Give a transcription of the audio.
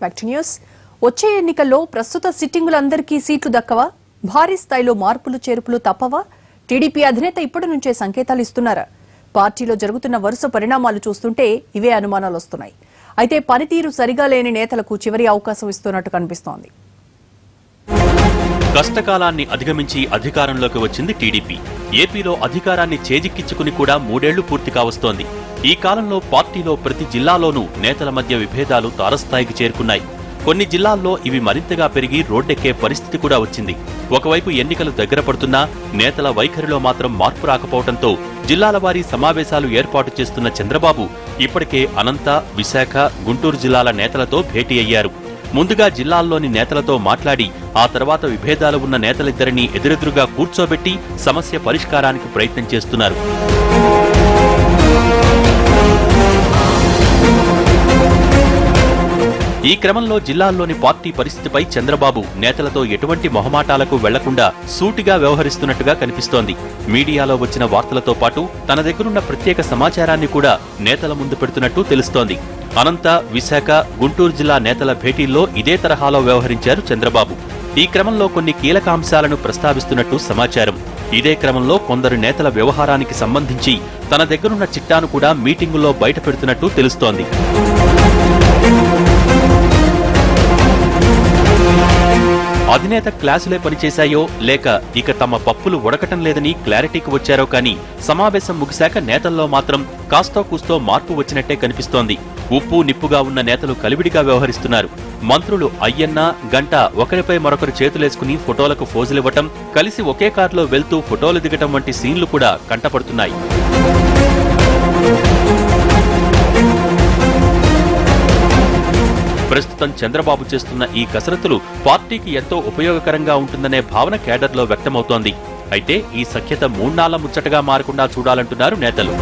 Back to news. వచ్చే ఎన్నికల్లో ప్రస్తుత సిట్టింగులందరికీ సీట్లు దక్కవా? భారీ స్థాయిలో మార్పులు చేర్పులు తప్పవా? టీడీపీ అధినేత ఇప్పటి నుంచే సంకేతాలు ఇస్తున్నారా? పార్టీలో జరుగుతున్న వరుస పరిణామాలు చూస్తుంటే ఇవే అనుమానాలు వస్తున్నాయి. అయితే పనితీరు సరిగా లేని నేతలకు చివరి అవకాశం ఇస్తున్నట్టు కనిపిస్తోంది. కష్టకాలాన్ని అధిగమించి అధికారంలోకి వచ్చింది టీడీపీ. ఏపీలో అధికారాన్ని చేజిక్కించుకుని కూడా 3 ఏళ్లు పూర్తి కావస్తోంది. ఈ కాలంలో పార్టీలో ప్రతి జిల్లాలోనూ నేతల మధ్య విభేదాలు తారస్థాయికి చేరుకున్నాయి. కొన్ని జిల్లాల్లో ఇవి మరింతగా పెరిగి రోడ్డెక్కే పరిస్థితి కూడా వచ్చింది. ఒకవైపు ఎన్నికలు దగ్గర పడుతున్నా నేతల వైఖరిలో మాత్రం మార్పు రాకపోవడంతో జిల్లాల వారీ సమావేశాలు ఏర్పాటు చేస్తున్న చంద్రబాబు ఇప్పటికే అనంత, విశాఖ, గుంటూరు జిల్లాల నేతలతో భేటీ అయ్యారు. ముందుగా జిల్లాల్లోని నేతలతో మాట్లాడి ఆ తర్వాత విభేదాలు ఉన్న నేతలిద్దరినీ ఎదురెదురుగా కూర్చోబెట్టి సమస్య పరిష్కారానికి ప్రయత్నం చేస్తున్నారు. ఈ క్రమంలో జిల్లాల్లోని పార్టీ పరిస్థితిపై చంద్రబాబు నేతలతో ఎటువంటి మొహమాటాలకు వెళ్లకుండా సూటిగా వ్యవహరిస్తున్నట్టుగా కనిపిస్తోంది. మీడియాలో వచ్చిన వార్తలతో పాటు తన దగ్గరున్న ప్రత్యేక సమాచారాన్ని కూడా నేతల ముందు పెడుతున్నట్టు తెలుస్తోంది. అనంత, విశాఖ, గుంటూరు జిల్లా నేతల భేటీల్లో ఇదే తరహాలో వ్యవహరించారు చంద్రబాబు. ఈ క్రమంలో కొన్ని కీలక అంశాలను ప్రస్తావిస్తున్నట్టు సమాచారం. ఇదే క్రమంలో కొందరు నేతల వ్యవహారానికి సంబంధించి తన దగ్గరున్న చిట్టాను కూడా మీటింగుల్లో బయటపెడుతున్నట్టు తెలుస్తోంది. అధినేత క్లాసులే పనిచేశాయో లేక ఇక తమ పప్పులు ఉడకటం లేదని క్లారిటీకి వచ్చారో కానీ సమావేశం ముగిశాక నేతల్లో మాత్రం కాస్తో కూస్తో మార్పు వచ్చినట్టే కనిపిస్తోంది. ఉప్పు నిప్పుగా ఉన్న నేతలు కలివిడిగా వ్యవహరిస్తున్నారు. మంత్రులు అయ్యన్న, గంట ఒకరిపై మరొకరు చేతులేసుకుని ఫోటోలకు ఫోజులివ్వటం, కలిసి ఒకే కారులో వెళ్తూ ఫోటోలు దిగటం వంటి సీన్లు కూడా కంటపడుతున్నాయి. ప్రస్తుతం చంద్రబాబు చేస్తున్న ఈ కసరత్తులు పార్టీకి ఎంతో ఉపయోగకరంగా ఉంటుందనే భావన కేడర్లో వ్యక్తమవుతోంది. అయితే ఈ సఖ్యత 3 నాళ్ల ముచ్చటగా మారకుండా చూడాలంటున్నారు నేతలు.